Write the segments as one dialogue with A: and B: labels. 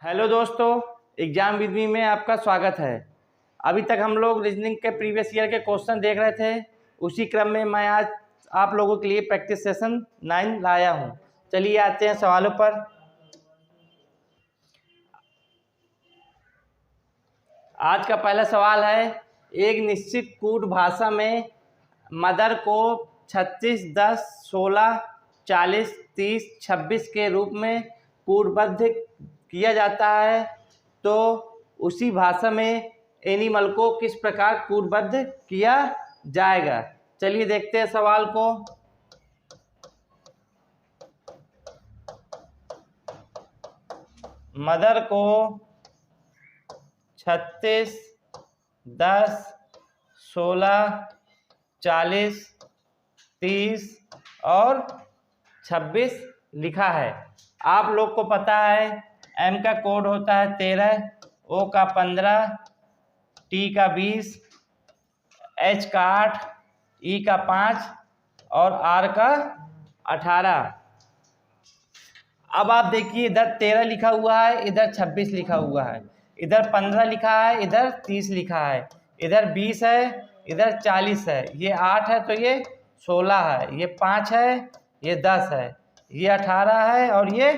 A: Hello दोस्तों, exam with me में आपका स्वागत है। अभी तक हम लोग रीजनिंग के प्रीवियस ईयर के क्वेश्चन देख रहे थे। उसी क्रम में मैं आज आप लोगों के लिए प्रैक्टिस सेशन 9 लाया हूं। चलिए आते हैं सवालों पर। आज का पहला सवाल है, एक निश्चित कूट भाषा में मदर को 36, 10, 16, 40, 30, 26 के रूप में कूटबद्ध किया जाता है, तो उसी भाषा में एनिमल को किस प्रकार कूटबद्ध किया जाएगा। चलिए देखते हैं सवाल को। मदर को 36, 10, 16, 40, 30 और 26 लिखा है। आप लोग को पता है एम का कोड होता है 13, ओ का 15, टी का 20, एच का 8, ई का 5 और आर का 18। अब आप देखिए, इधर 13 लिखा हुआ है, इधर 26 लिखा हुआ है, इधर 15 लिखा है, इधर 30 लिखा है, इधर 20 है, इधर 40 है, ये 8 है तो ये 16 है, ये 5 है, ये 10 है, ये 18 है और ये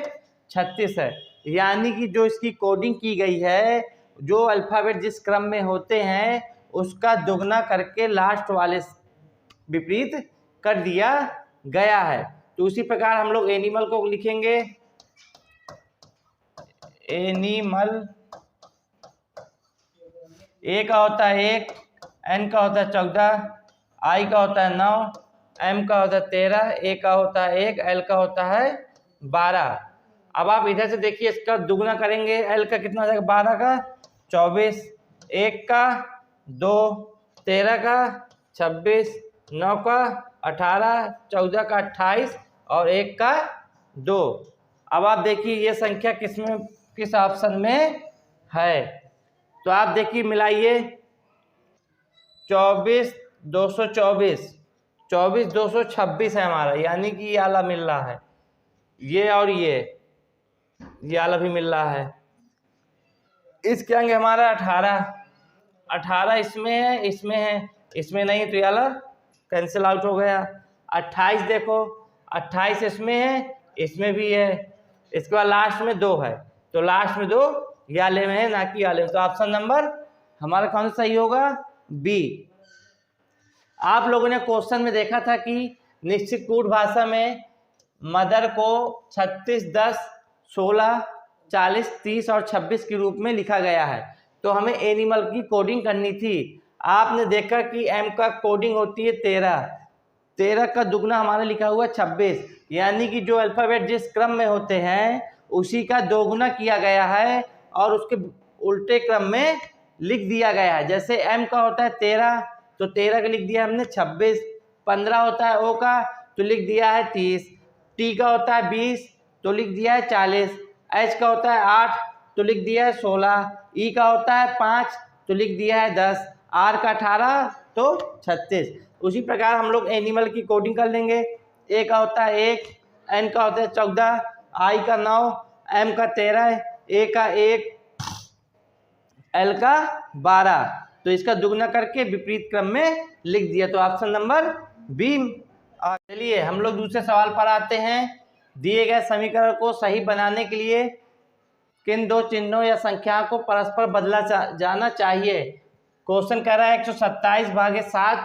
A: 36 है। यानी कि जो इसकी कोडिंग की गई है, जो अल्फ़ाबेट जिस क्रम में होते हैं उसका दुगना करके लास्ट वाले विपरीत कर दिया गया है। तो उसी प्रकार हम लोग एनिमल को लिखेंगे। एनिमल, ए का होता है 1, एन का होता है 14, आई का होता है 9, एम का होता है 13, ए का होता है 1, एल का होता है 12। अब आप इधर से देखिए, इसका दुगना करेंगे, एल का कितना हो जाएगा, 12 का 24, 1 का 2, 13 का 26, 9 का 18, 14 का 28 और 1 का 2। अब आप देखिए ये संख्या किस ऑप्शन में है, तो आप देखिए मिलाइए। 24, 224, 24, 226 है हमारा, यानी कि ये आला मिल रहा है, ये और ये आला भी मिल रहा है। इसके आगे हमारा 18, 18 इसमें है, इसमें है, इसमें नहीं तो ये आला कैंसिल आउट हो गया। 28 देखो, 28 इसमें है, इसमें भी है, इसके बाद लास्ट में 2 है, तो लास्ट में 2 ये आले में है, ना कि आले में। तो ऑप्शन नंबर हमारा कौन सा सही होगा, बी। आप लोगों ने क्वेश्चन में देखा था कि निश्चित कूट भाषा में मदर को 36, 10, 16, 40, 30 और 26 के रूप में लिखा गया है, तो हमें एनिमल की कोडिंग करनी थी। आपने देखा कि एम का कोडिंग होती है 13, 13 का दुगना हमारा लिखा हुआ 26, यानी कि जो अल्फ़ाबेट जिस क्रम में होते हैं उसी का दोगुना किया गया है और उसके उल्टे क्रम में लिख दिया गया है। जैसे एम का होता है 13, तो 13 का लिख दिया हमने 26, 15 होता है ओ का तो लिख दिया है 30, टी का होता है 20 तो लिख दिया है 40, एच का होता है 8 तो लिख दिया है 16, ई का होता है 5 तो लिख दिया है 10, आर का 18 तो 36। उसी प्रकार हम लोग एनिमल की कोडिंग कर लेंगे। ए का होता है 1, एन का होता है 14, आई का 9, एम का 13, ए का 1, एल का 12, तो इसका दुगना करके विपरीत क्रम में लिख दिया, तो ऑप्शन नंबर बी। चलिए हम लोग दूसरे सवाल पर आते हैं। दिए गए समीकरण को सही बनाने के लिए किन दो चिन्हों या संख्याओं को परस्पर बदला जाना चाहिए। क्वेश्चन कह रहा है 127 भागे 7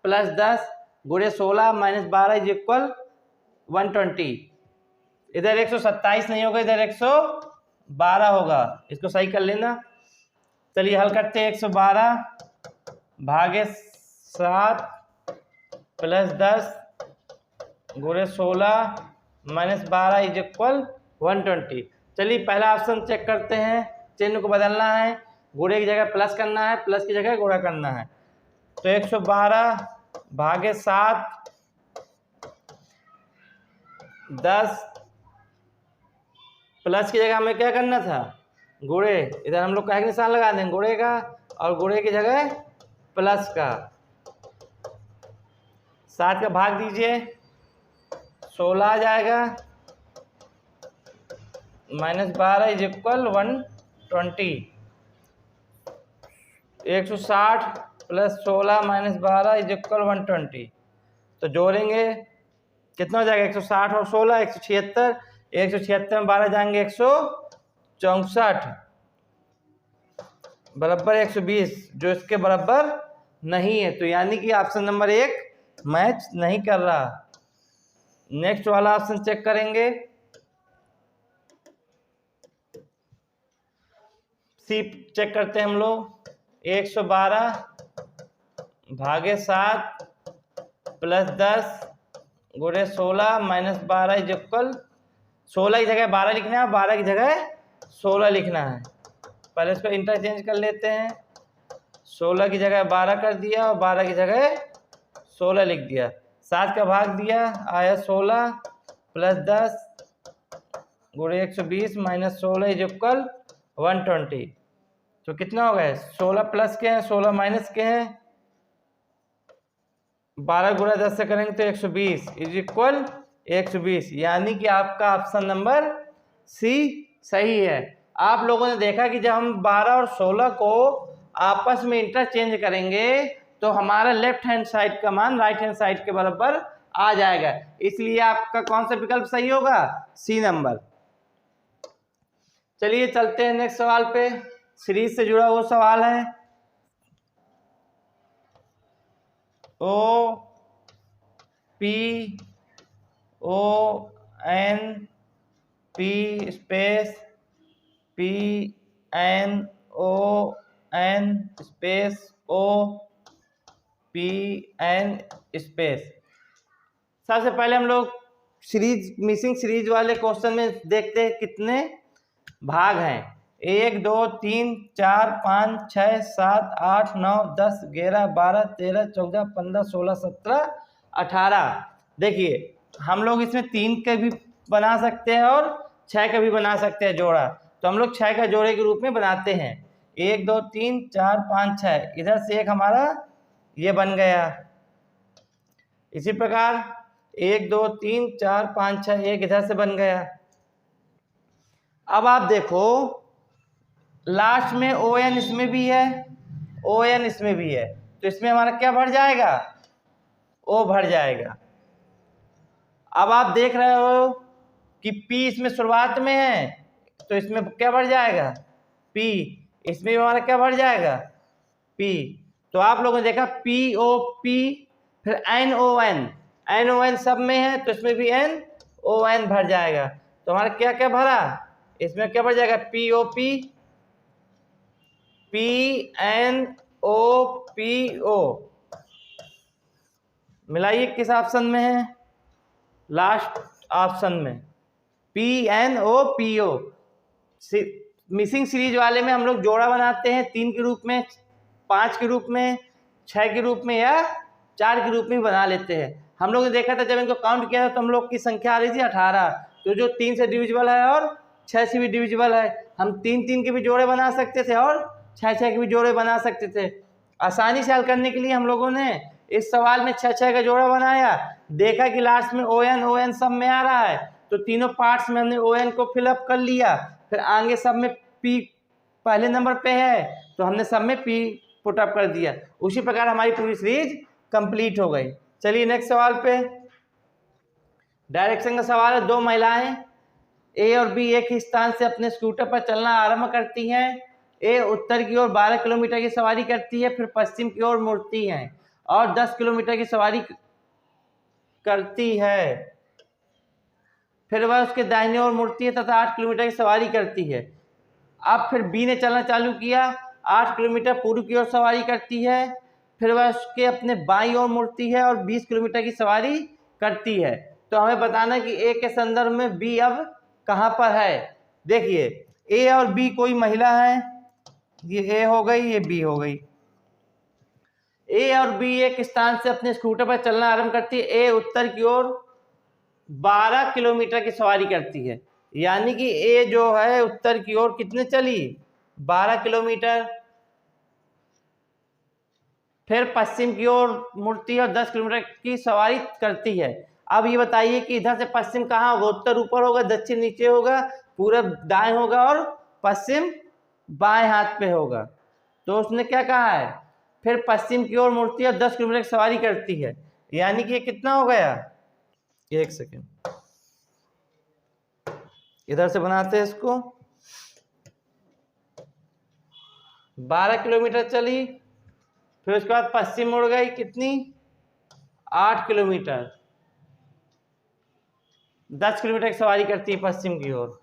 A: प्लस 10 गुणे 16 माइनस 12 इज इक्वल 120। इधर 127 नहीं होगा, इधर 112 होगा, इसको सही कर लेना। चलिए हल करते हैं। 112 भागे 7 प्लस 10 गुणे 16 माइनस 12 इज इक्वल 120। चलिए पहला ऑप्शन चेक करते हैं, चिन्ह को बदलना है, गुणे की जगह प्लस करना है, प्लस की जगह गुणा करना है। तो 112 भागे 7 10 प्लस की जगह हमें क्या करना था, गुणे, इधर हम लोग का निशान लगा देंगे गुणे का, और गुणे की जगह प्लस का। 7 का भाग दीजिए, 16 आ जाएगा, -12 is equal 120। 160 plus 16 -12 is equal 120। तो जोड़ेंगे कितना हो जाएगा? 160 और 16 176। 176 में 12 जाएंगे 164 बराबर 120, जो इसके बराबर नहीं है। तो यानी कि ऑप्शन नंबर 1 मैच नहीं कर रहा। नेक्स्ट वाला ऑप्शन चेक करेंगे। सी चेक करते हैं हम लोग। 112 भागे 7 प्लस 10 गुणे 16 -12 इज इक्वल 16 की जगह 12 लिखना है, 12 की जगह 16 लिखना है। पहले इसको इंटरचेंज कर लेते हैं। 16 की जगह 12 कर दिया और 12 की जगह 16 लिख दिया। 7 का भाग दिया, आया 16 प्लस 10 गुणे 120 माइनस 16 इज इक्वल 120। तो कितना हो गया? 16 प्लस के हैं, 16 माइनस के हैं। 12 गुणा 10 से करेंगे तो 120 इज इक्वल 120। यानी कि आपका ऑप्शन नंबर सी सही है। आप लोगों ने देखा कि जब हम 12 और 16 को आपस में इंटरचेंज करेंगे तो हमारा लेफ्ट हैंड साइड का मान राइट हैंड साइड के बराबर आ जाएगा। इसलिए आपका कौन सा विकल्प सही होगा? C number. चलिए चलते हैं नेक्स्ट सवाल पे। सीरीज से जुड़ा हुआ सवाल है। O P O N P space P N O N space O P N space. सबसे पहले हम लोग सीरीज मिसिंग सीरीज वाले क्वेश्चन में देखते हैं कितने भाग हैं। 1 2 3 4 5 6 7 8 9 10 11 12 13 14 15 16 17 18। देखिए हम लोग इसमें 3 के भी बना सकते हैं और 6 का भी बना सकते हैं जोड़ा। तो हम लोग 6 का जोड़े के रूप में बनाते हैं। 1 2 3 4 5 6, इधर से एक हमारा ये बन गया। इसी प्रकार 1 2 3 4 5 6 एक इधर से बन गया। अब आप देखो लास्ट में ON इसमें भी है, ON इसमें भी है, तो इसमें हमारा क्या भर जाएगा? O भर जाएगा। अब आप देख रहे हो कि P इसमें शुरुआत में है, तो इसमें क्या भर जाएगा? P। इसमें भी हमारा क्या भर जाएगा? P। तो आप लोगों ने देखा POP फिर NON सब में है, तो इसमें भी NON भर जाएगा। तो हमारा क्या क्या भरा? इसमें क्या भर जाएगा? POP PNOPO। मिलाइए किस ऑप्शन में है? लास्ट ऑप्शन में PNOPO। मिसिंग सीरीज वाले में हम लोग जोड़ा बनाते हैं 3 के रूप में, 5 के रूप में, 6 के रूप में या 4 के रूप में बना लेते हैं। हम लोग ने देखा था जब इनको काउंट किया था तो हम लोग की संख्या आ रही थी 18। तो जो 3 से डिविजिबल है और 6 से भी डिविजिबल है, हम 3 के भी जोड़े बना सकते थे और 6 के भी जोड़े बना सकते थे। आसानी से हल करने के लिए हम लोगों ने इस सवाल में 6 का जोड़ा बनाया। देखा कि लास्ट में ON सब में आ रहा है, तो तीनों पार्ट्स में हमने ON को फिलअप कर लिया। फिर आगे सब में P पहले नंबर पे है, तो हमने सब में P पुटअप कर दिया। उसी प्रकार हमारी पूरी सीरीज कंप्लीट हो गई। चलिए नेक्स्ट सवाल पे। डायरेक्शन का सवाल है। 2 महिलाएं A और B एक ही स्थान से अपने स्कूटर पर चलना आरंभ करती हैं। A उत्तर की ओर 12 किलोमीटर की सवारी करती है, फिर पश्चिम की ओर मुड़ती है और 10 किलोमीटर की सवारी करती है। फिर वह उसके दाहिने ओर मुड़ती है तथा 8 किलोमीटर की सवारी करती है। अब फिर B ने चलना चालू किया, 8 किलोमीटर पूर्व की ओर सवारी करती है, फिर वह उसके अपने बाईं ओर मुड़ती है और 20 किलोमीटर की सवारी करती है। तो हमें बताना कि A के संदर्भ में B अब कहाँ पर है। देखिए A और B कोई महिला है, ये A हो गई, ये B हो गई। A और B एक स्थान से अपने स्कूटर पर चलना आरंभ करती है। A उत्तर की ओर 12 किलोमीटर की सवारी करती है, यानी कि A जो है उत्तर की ओर कितने चली? 12 किलोमीटर। फिर पश्चिम की ओर मुड़ती है और 10 किलोमीटर की सवारी करती है। अब ये बताइए कि इधर से पश्चिम कहाँ होगा? उत्तर ऊपर होगा, दक्षिण नीचे होगा। पूरब दाएं होगा और पश्चिम बाएं हाथ पे होगा। तो उसने क्या कहा है, फिर पश्चिम की ओर मुड़ती है और 10 किलोमीटर की सवारी करती है, यानी कि ये कितना हो गया, एक सेकेंड इधर से बनाते हैं इसको। 12 किलोमीटर चली, फिर उसके बाद पश्चिम मुड़ गई, कितनी, 8 किलोमीटर, 10 किलोमीटर की सवारी करती है पश्चिम की ओर।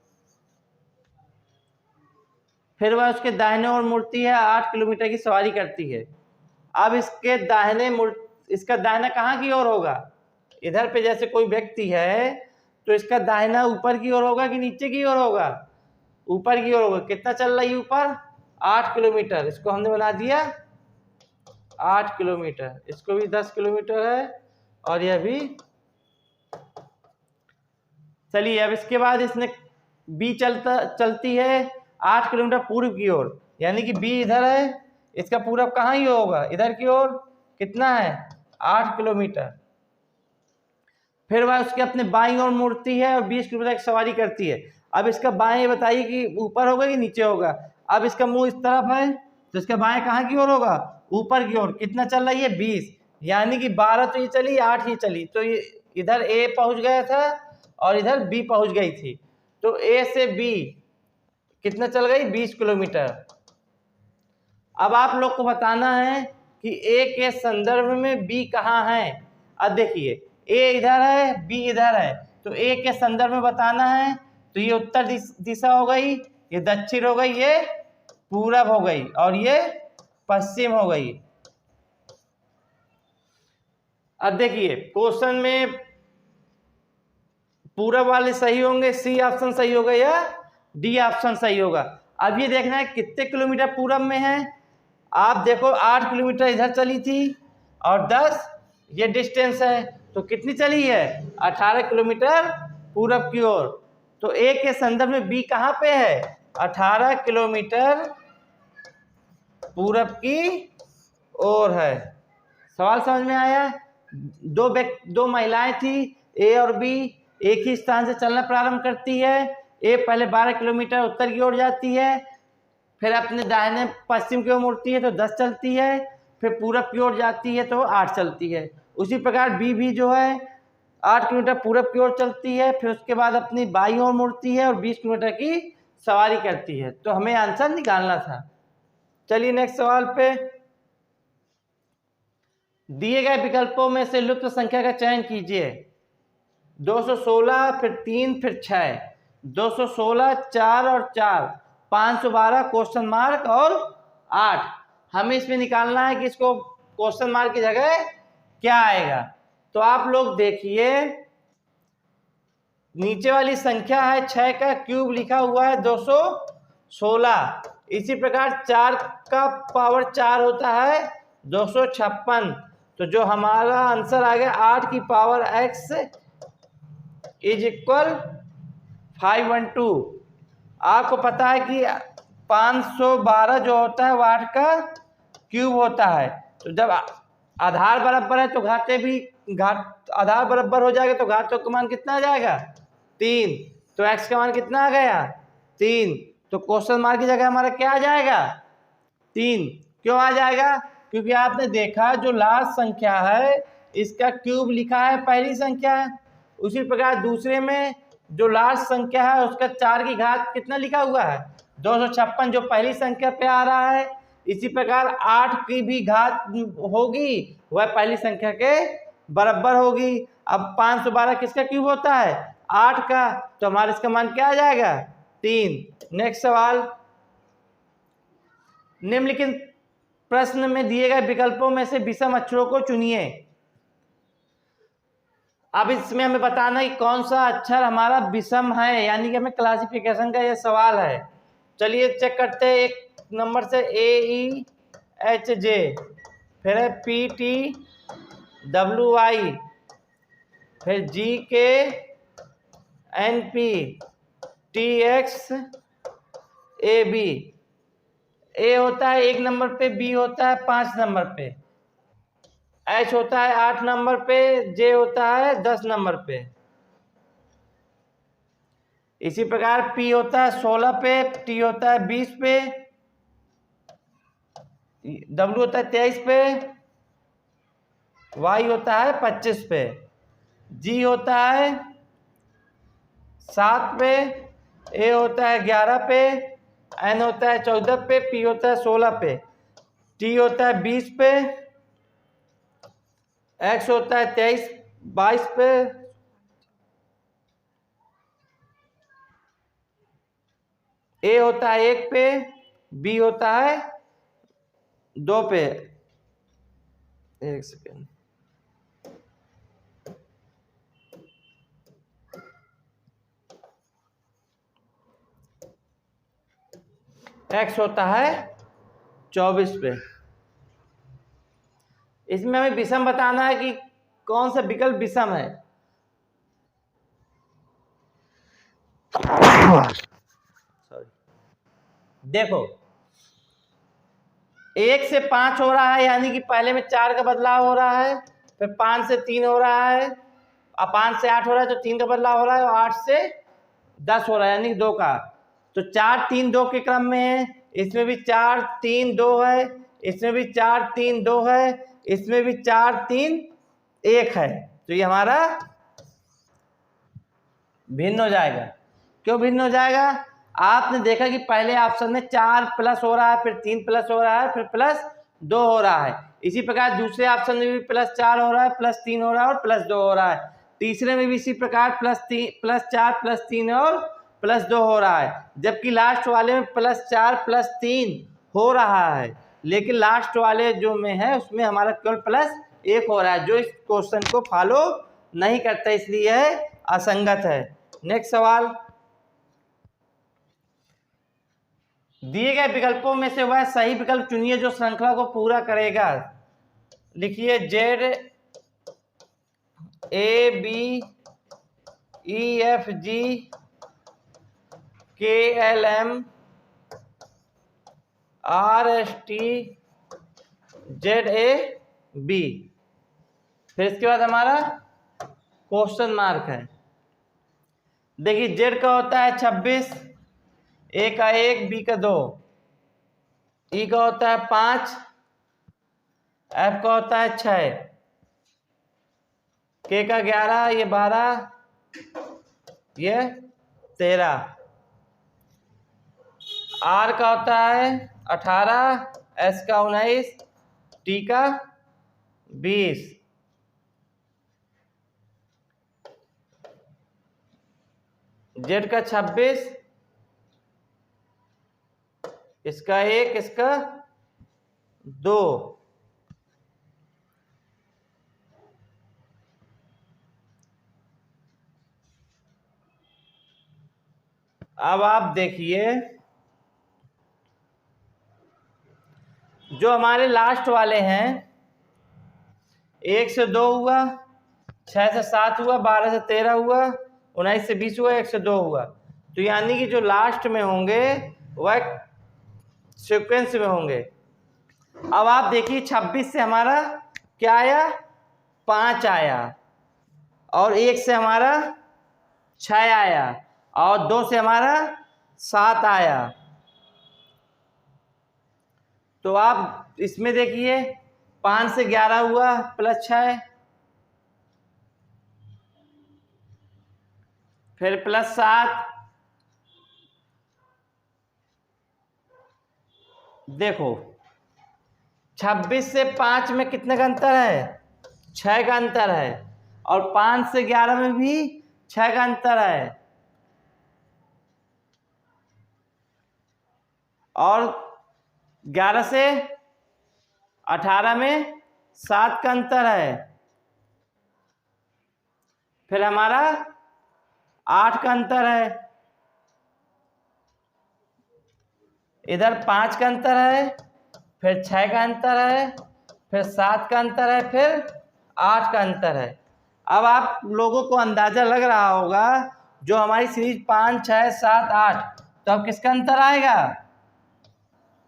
A: फिर वह उसके दाहिने ओर मुड़ती है, 8 किलोमीटर की सवारी करती है। अब इसके दाहिने इसका दाहिना कहाँ की ओर होगा, इधर पे जैसे कोई व्यक्ति है तो इसका दाहिना ऊपर की ओर होगा कि नीचे की ओर होगा, ऊपर की ओर होगा। कितना चल रही है ऊपर, 8 किलोमीटर, इसको हमने बना दिया 8 किलोमीटर, इसको भी 10 किलोमीटर है और यह भी। चलिए अब इसके बाद इसने बी चलती है 8 किलोमीटर पूर्व की ओर, यानी कि बी इधर है, इसका पूरब कहाँ ही होगा, इधर की ओर, कितना है, 8 किलोमीटर। फिर वह उसके अपने बाईं ओर मुड़ती है और 20 किलोमीटर की सवारी करती है। अब इसका बाएं बताइए कि ऊपर होगा कि नीचे होगा। अब इसका मुंह इस तरफ है तो इसका बाएं कहाँ की ओर होगा, ऊपर की ओर। कितना चल रही है, 20, यानी कि 12 तो ये चली, 8 ही चली, तो ये इधर ए पहुंच गया था और इधर बी पहुंच गई थी। तो ए से बी कितना चल गई, 20 किलोमीटर। अब आप लोग को बताना है कि ए के संदर्भ में बी कहाँ है। अब देखिए ए इधर है, बी इधर है, तो ए के संदर्भ में बताना है, तो ये उत्तर दिशा हो गई, ये दक्षिण हो गई, ये पूरब हो गई और ये पश्चिम हो गई। अब देखिए क्वेश्चन में पूरब वाले सही होंगे, सी ऑप्शन सही होगा या डी ऑप्शन सही होगा। अब ये देखना है कितने किलोमीटर पूरब में है। आप देखो 8 किलोमीटर इधर चली थी और 10 ये डिस्टेंस है, तो कितनी चली है, 18 किलोमीटर पूरब की ओर। तो ए के संदर्भ में बी कहाँ पे है, 18 किलोमीटर पूरब की ओर है। सवाल समझ में आया। दो महिलाएं थी, ए और बी, एक ही स्थान से चलना प्रारंभ करती है। ए पहले 12 किलोमीटर उत्तर की ओर जाती है, फिर अपने दाहिने पश्चिम की ओर मुड़ती है तो 10 चलती है, फिर पूरब की ओर जाती है तो 8 चलती है। उसी प्रकार बी भी जो है 8 किलोमीटर पूरब की ओर चलती है, फिर उसके बाद अपनी बाईं ओर मुड़ती है और 20 किलोमीटर की सवारी करती है। तो हमें आंसर निकालना था। चलिए नेक्स्ट सवाल पे, दिए गए विकल्पों में से लुप्त संख्या का चयन कीजिए। 216, फिर 3, फिर 6, 216, 4 और 4, 512, क्वेश्चन मार्क और 8। हमें इसमें निकालना है कि इसको क्वेश्चन मार्क की जगह क्या आएगा। तो आप लोग देखिए नीचे वाली संख्या है 6 का क्यूब लिखा हुआ है 216, इसी प्रकार 4 का पावर 4 होता है 256। तो जो हमारा आंसर आ गया 8 की पावर x इज इक्वल 512। आपको पता है कि 512 जो होता है वो 8 का क्यूब होता है। तो जब आधार बराबर है तो आधार बराबर हो जाएगा तो घातों का मान कितना आ जाएगा, 3। तो x का मान कितना आ गया, 3। तो क्वेश्चन मार्क की जगह हमारा क्या आ जाएगा, 3। क्यों आ जाएगा, क्योंकि आपने देखा जो लास्ट संख्या है इसका क्यूब लिखा है पहली संख्या है, उसी प्रकार दूसरे में जो लास्ट संख्या है उसका 4 की घात कितना लिखा हुआ है, 256, जो पहली संख्या पे आ रहा है। इसी प्रकार 8 की भी घात होगी वह पहली संख्या के बराबर होगी। अब 512 किसका क्यूब होता है, 8 का, तो हमारा इसका मान क्या आ जाएगा, 3। नेक्स्ट सवाल, निम्नलिखित प्रश्न में दिए गए विकल्पों में से विषम अक्षरों को चुनिए। अब इसमें हमें बताना है कि कौन सा अक्षर हमारा विषम है, यानी कि हमें क्लासिफिकेशन का यह सवाल है। चलिए चेक करते हैं। एक नंबर से AEHJ, फिर है PTWI, फिर GKNP, TXAB। ए होता है 1 नंबर पे, बी होता है 5 नंबर पे, एच होता है 8 नंबर पे, जे होता है 10 नंबर पे। इसी प्रकार P होता है 16 पे, T होता है 20 पे, W होता है 23 पे, Y होता है 25 पे, G होता है 7 पे, A होता है 11 पे, N होता है 14 पे, P होता है 16 पे, T होता है 20 पे, X होता है 22 पे, A होता है 1 पे, B होता है 2 पे। एक सेकेंड, X होता है 24 पे। इसमें हमें विषम बताना है कि कौन सा विकल्प विषम है। सॉरी, देखो 1 से 5 हो रहा है, यानी कि पहले में 4 का बदलाव हो रहा है, फिर 5 से 3 हो रहा है, अब 5 से 8 हो रहा है तो 3 का बदलाव हो रहा है, और 8 से 10 हो रहा है, यानी कि 2 का। तो 4 3 2 के क्रम में है, इसमें भी 4 3 2 है, इसमें भी 4 3 2 है, इसमें भी 4 3 1 है। तो ये हमारा भिन्न हो जाएगा। क्यों भिन्न हो जाएगा? आपने देखा कि पहले ऑप्शन में 4 प्लस हो रहा है, फिर 3 प्लस हो रहा है, फिर प्लस 2 हो रहा है। इसी प्रकार दूसरे ऑप्शन में भी प्लस 4 हो रहा है, प्लस 3 हो रहा है और प्लस 2 हो रहा है। तीसरे में भी इसी प्रकार प्लस 4 प्लस 3 और प्लस 2 हो रहा है, जबकि लास्ट वाले में प्लस 4 प्लस 3 हो रहा है, लेकिन लास्ट वाले जो में है उसमें हमारा केवल प्लस 1 हो रहा है, जो इस क्वेश्चन को फॉलो नहीं करता, इसलिए यह असंगत है। नेक्स्ट सवाल, दिए गए विकल्पों में से वह सही विकल्प चुनिए जो श्रृंखला को पूरा करेगा। लिखिए Z A B E F G K L M R S T Z A B, फिर इसके बाद हमारा क्वेश्चन मार्क है। देखिए जेड का होता है 26, ए का 1, बी का 2, ई का होता है 5, एफ का होता है 6, के का 11, ये 12, ये 13, आर का होता है 18, एस का 19, टी का 20, जेड का 26, इसका 1, इसका 2, अब आप देखिए जो हमारे लास्ट वाले हैं, 1 से 2 हुआ, 6 से 7 हुआ, 12 से 13 हुआ, 19 से 20 हुआ, 1 से 2 हुआ। तो यानी कि जो लास्ट में होंगे वह सीक्वेंस में होंगे। अब आप देखिए 26 से हमारा क्या आया, 5 आया, और 1 से हमारा 6 आया, और 2 से हमारा 7 आया। तो आप इसमें देखिए 5 से 11 हुआ प्लस 6, फिर प्लस 7, देखो 26 से 5 में कितने का अंतर है, 6 का अंतर है, और 5 से 11 में भी 6 का अंतर है, और 11 से 18 में 7 का अंतर है, फिर हमारा 8 का अंतर है, इधर 5 का अंतर है, फिर 6 का अंतर है, फिर 7 का अंतर है, फिर 8 का अंतर है। अब आप लोगों को अंदाजा लग रहा होगा जो हमारी सीरीज 5 6 7 8, तो अब किसका अंतर आएगा,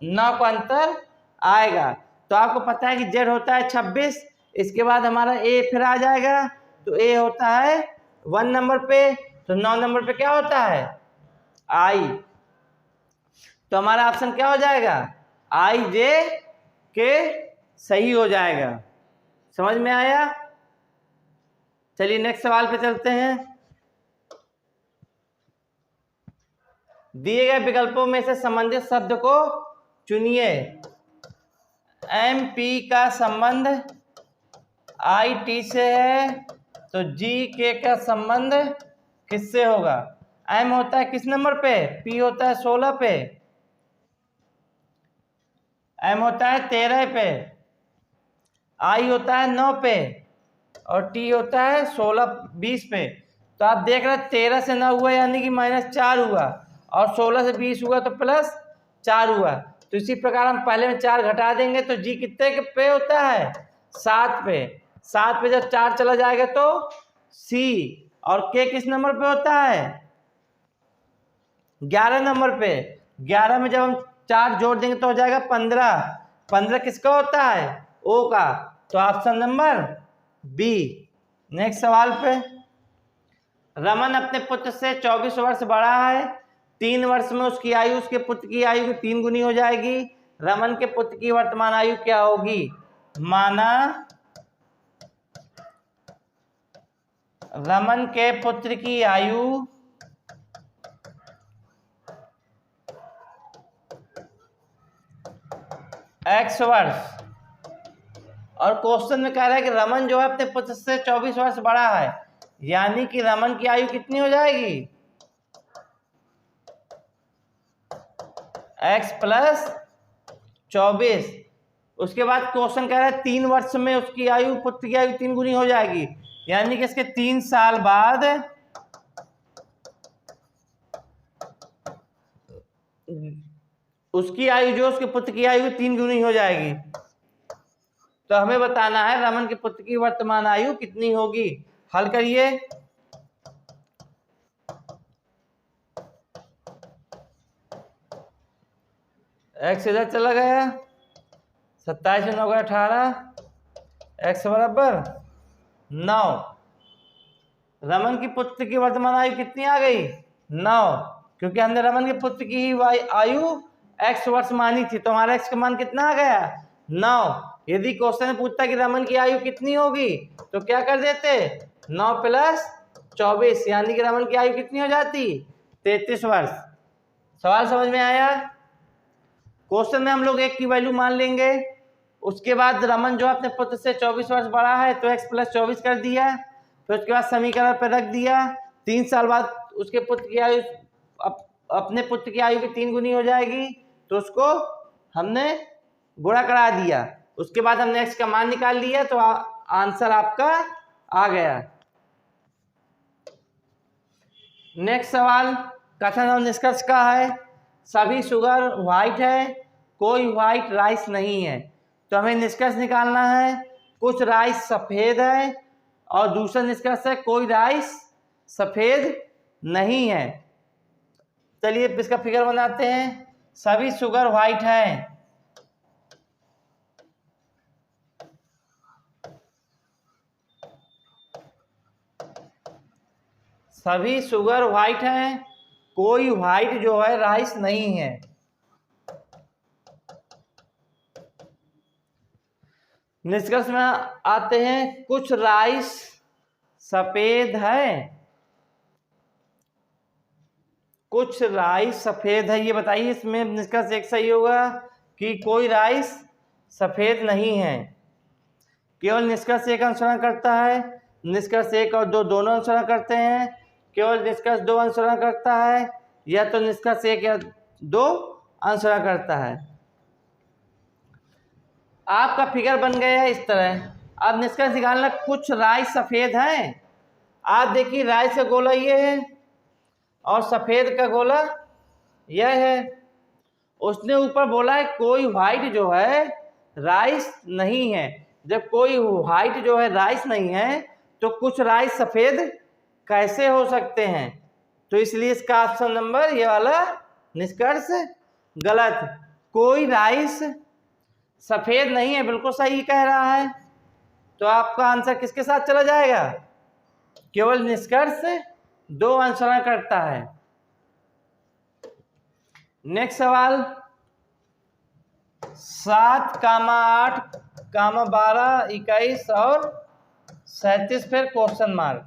A: 9 का अंतर आएगा। तो आपको पता है कि जेड होता है 26, इसके बाद हमारा ए फिर आ जाएगा, तो ए होता है 1 नंबर पे, तो 9 नंबर पे क्या होता है? आई। तो हमारा ऑप्शन क्या हो जाएगा? आई जे के सही हो जाएगा। समझ में आया? चलिए नेक्स्ट सवाल पे चलते हैं। दिए गए विकल्पों में से संबंधित शब्द को चुनिए। एम पी का संबंध आई टी से है, तो जी के का संबंध किससे होगा? एम होता है किस नंबर पे? पी होता है 16 पे, एम होता है 13 पे, आई होता है 9 पे और टी होता है 16-20 पे। तो आप देख रहे हैं 13 से 9 हुआ यानी कि -4 हुआ, और 16 से 20 हुआ तो +4 हुआ। तो इसी प्रकार हम पहले में 4 घटा देंगे तो जी कितने के पे होता है? 7 पे। 7 पे जब 4 चला जाएगा तो सी, और के किस नंबर पे होता है? 11 नंबर पे। 11 में जब हम 4 जोड़ देंगे तो हो जाएगा 15। 15 किसका होता है? ओ का। तो ऑप्शन नंबर बी। नेक्स्ट सवाल पे, रमन अपने पुत्र से 24 वर्ष बड़ा है। 3 वर्ष में उसकी आयु उसके पुत्र की आयु की 3 गुनी हो जाएगी। रमन के पुत्र की वर्तमान आयु क्या होगी? माना रमन के पुत्र की आयु x वर्ष, और क्वेश्चन में कह रहा है कि रमन जो है अपने पुत्र से 24 वर्ष बड़ा है, यानी कि रमन की आयु कितनी हो जाएगी? x + 24। उसके बाद क्वेश्चन कह रहा है 3 वर्ष में उसकी आयु पुत्र की आयु 3 गुनी हो जाएगी, यानी कि इसके 3 साल बाद उसकी आयु जो उसके पुत्र की आयु 3 गुनी हो जाएगी। तो हमें बताना है रमन के पुत्र की वर्तमान आयु कितनी होगी। हल करिए। x इधर चला गया, 27 में 9 18, x बराबर 9। रमन की पुत्र की वर्तमान आयु कितनी आ गई? 9, क्योंकि हमने रमन के पुत्र की ही आयु x वर्ष मानी थी, तो हमारा x का मान कितना आ गया? 9। यदि क्वेश्चन पूछता कि रमन की आयु कितनी होगी तो क्या कर देते? 9 + 24, यानी कि रमन की आयु कितनी हो जाती? 33 वर्ष। सवाल समझ में आया? क्वेश्चन में हम लोग एक की वैल्यू मान लेंगे, उसके बाद रमन जो अपने पुत्र से 24 वर्ष बड़ा है तो x + 24 कर दिया, फिर उसके बाद समीकरण पर रख दिया। 3 साल बाद उसके पुत्र की आयु अपने पुत्र की आयु की 3 गुनी हो जाएगी, तो उसको हमने गुणा करा दिया। उसके बाद हमने x का मान निकाल लिया, तो आंसर आपका आ गया। नेक्स्ट सवाल कथन और निष्कर्ष का है। सभी शुगर व्हाइट है, कोई व्हाइट राइस नहीं है। तो हमें निष्कर्ष निकालना है, कुछ राइस सफ़ेद है, और दूसरा निष्कर्ष है कोई राइस सफ़ेद नहीं है। चलिए इसका फिगर बनाते हैं। सभी शुगर व्हाइट है, सभी शुगर व्हाइट है, कोई व्हाइट जो है राइस नहीं है। निष्कर्ष में आते हैं, कुछ राइस सफेद है, कुछ राइस सफेद है। ये बताइए इसमें निष्कर्ष एक सही होगा कि कोई राइस सफेद नहीं है। केवल निष्कर्ष एक अनुसरण करता है, निष्कर्ष 1 और 2 दोनों अनुसरण करते हैं, केवल निष्कर्ष 2 अनुसरण करता है, या तो निष्कर्ष 1 या 2 अनुसरण करता है। आपका फिगर बन गया है इस तरह। अब निष्कर्ष निकालना, कुछ राइस सफ़ेद हैं। आप देखिए राइस का गोला ये है और सफ़ेद का गोला यह है। उसने ऊपर बोला है कोई व्हाइट जो है राइस नहीं है। जब कोई व्हाइट जो है राइस नहीं है तो कुछ राइस सफ़ेद कैसे हो सकते हैं? तो इसलिए इसका ऑप्शन नंबर ये वाला निष्कर्ष गलत। कोई राइस सफ़ेद नहीं है, बिल्कुल सही कह रहा है। तो आपका आंसर किसके साथ चला जाएगा? केवल निष्कर्ष 2 अनुसरण करता है। नेक्स्ट सवाल 7, 8, 12, 21 और 37 फिर क्वेश्चन मार्क।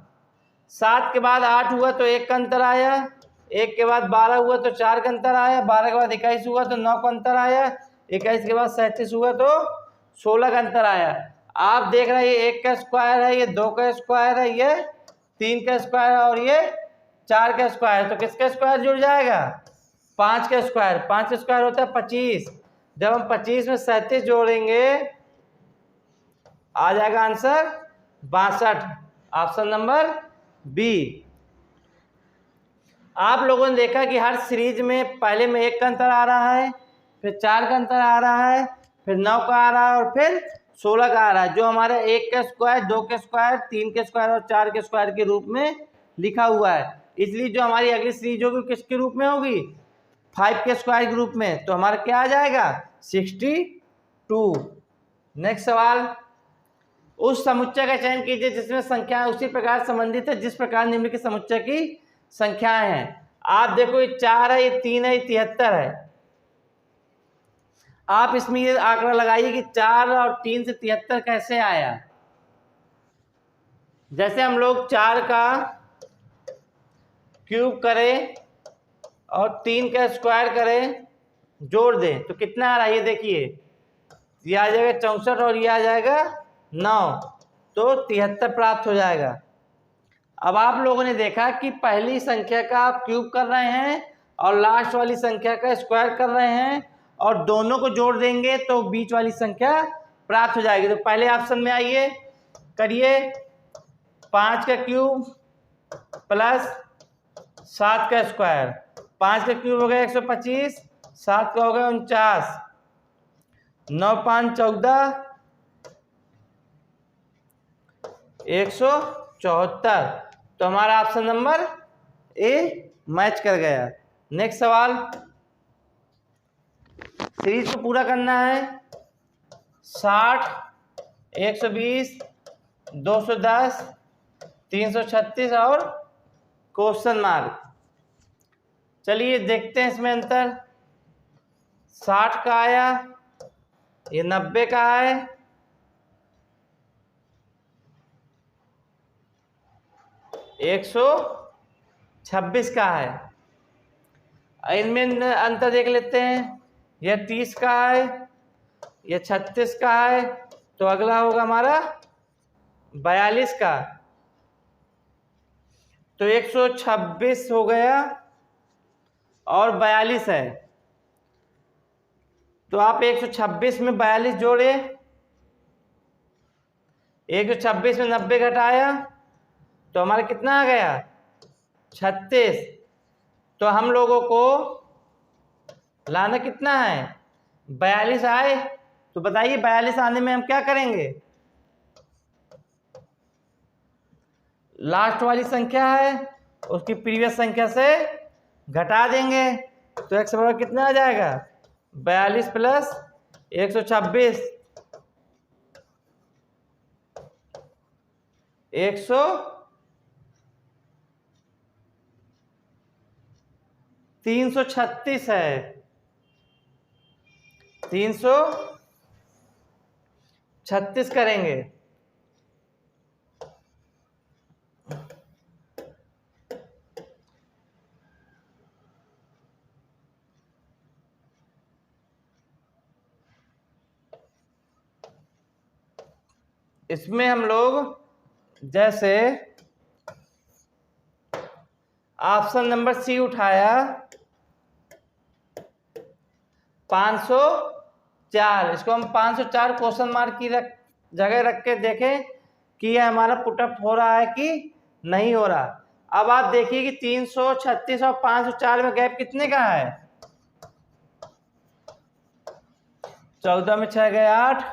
A: 7 के बाद 8 हुआ तो 1 का अंतर आया, 1 के बाद 12 हुआ तो 4 का अंतर आया, 12 के बाद 21 हुआ तो 9 का अंतर आया, 21 के बाद 37 हुआ तो 16 का अंतर आया। आप देख रहे हैं ये 1 का स्क्वायर है, ये 2 का स्क्वायर है, ये 3 का स्क्वायर और ये 4 का स्क्वायर। तो किसका स्क्वायर जुड़ जाएगा? 5 का स्क्वायर। 5 का स्क्वायर होता है 25। जब हम 25 में 37 जोड़ेंगे आ जाएगा आंसर 62, ऑप्शन नंबर बी। आप लोगों ने देखा कि हर सीरीज में पहले में 1 का अंतर आ रहा है, फिर 4 का अंतर आ रहा है, फिर 9 का आ रहा है और फिर 16 का आ रहा है, जो हमारा 1 का स्क्वायर, 2 के स्क्वायर, 3 के स्क्वायर और 4 के स्क्वायर के रूप में लिखा हुआ है। इसलिए जो हमारी अगली सीरीज होगी किसके रूप में होगी? 5 के स्क्वायर के रूप में। तो हमारा क्या आ जाएगा? 62। नेक्स्ट सवाल, उस समुच्चय का चयन कीजिए जिसमें संख्याएं उसी प्रकार संबंधित है जिस प्रकार निम्नलिखित समुच्चय की संख्याएं हैं। आप देखो ये 4 है, ये 3 है, ये 73 है। आप इसमें ये आंकड़ा लगाइए कि 4 और 3 से 73 कैसे आया। जैसे हम लोग 4 का क्यूब करें और 3 का स्क्वायर करें, जोड़ दें तो कितना आ रहा है? ये देखिए, ये आ जाएगा 64 और ये आ जाएगा 9, तो 73 प्राप्त हो जाएगा। अब आप लोगों ने देखा कि पहली संख्या का आप क्यूब कर रहे हैं और लास्ट वाली संख्या का स्क्वायर कर रहे हैं और दोनों को जोड़ देंगे तो बीच वाली संख्या प्राप्त हो जाएगी। तो पहले ऑप्शन में आइए, करिए 5 का क्यूब प्लस 7 का स्क्वायर। 5 का क्यूब हो गया 125, 7 का हो गया 49, 9 5 14, 174। तो हमारा ऑप्शन नंबर ए मैच कर गया। नेक्स्ट सवाल, सीरीज को पूरा करना है। 60, 120, 210, 336 और क्वेश्चन मार्क। चलिए देखते हैं इसमें अंतर। 60 का आया, ये 90 का है, एक 126 का है। इनमें अंतर देख लेते हैं, यह 30 का है, यह 36 का है, तो अगला होगा हमारा 42 का। तो 126 हो गया और 42 है, तो आप 126 में 42 जोड़े, 126 में 90 घटाया तो हमारा कितना आ गया? 36। तो हम लोगों को लाना कितना है? 42 आए। तो बताइए 42 आने में हम क्या करेंगे? लास्ट वाली संख्या है उसकी प्रीवियस संख्या से घटा देंगे तो x बराबर कितना आ जाएगा? 42 प्लस 126, 336 है। 336 करेंगे। इसमें हम लोग जैसे ऑप्शन नंबर सी उठाया, 504, इसको हम 504 क्वेश्चन मार्क की जगह रख के देखें कि यह हमारा पुटअप हो रहा है कि नहीं हो रहा। अब आप देखिए कि 336 और 504 में गैप कितने का है? 14 में 6 गए 8,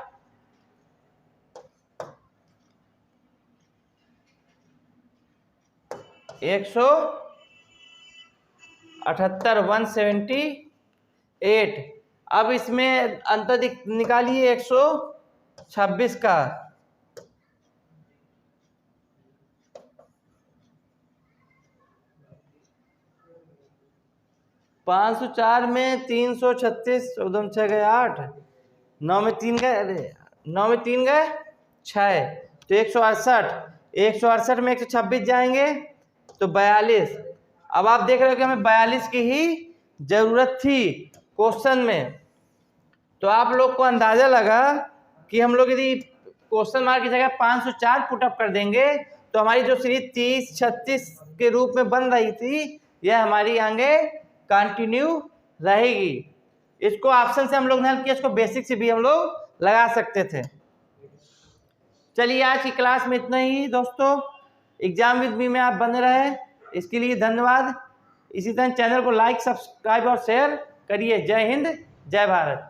A: 178, 178। अब इसमें अंतर निकालिए 126 का। 504 में 336, 14 6 गए 8, 9 में 3 गए, अरे 9 में 3 गए 6, तो 168, 168 में 126 जाएंगे तो 42। अब आप देख रहे हो कि हमें 42 की ही जरूरत थी क्वेश्चन में, तो आप लोग को अंदाजा लगा कि हम लोग यदि क्वेश्चन मार्क की जगह 504 पुटअप कर देंगे तो हमारी जो सीरीज 30 36 के रूप में बन रही थी यह हमारी आगे कंटिन्यू रहेगी। इसको ऑप्शन से हम लोग ने हल किया, इसको बेसिक से भी हम लोग लगा सकते थे। चलिए आज की क्लास में इतना ही दोस्तों। एग्जाम विद मी में आप बने रहे, इसके लिए धन्यवाद। इसी तरह चैनल को लाइक, सब्सक्राइब और शेयर करिए। जय हिंद, जय भारत।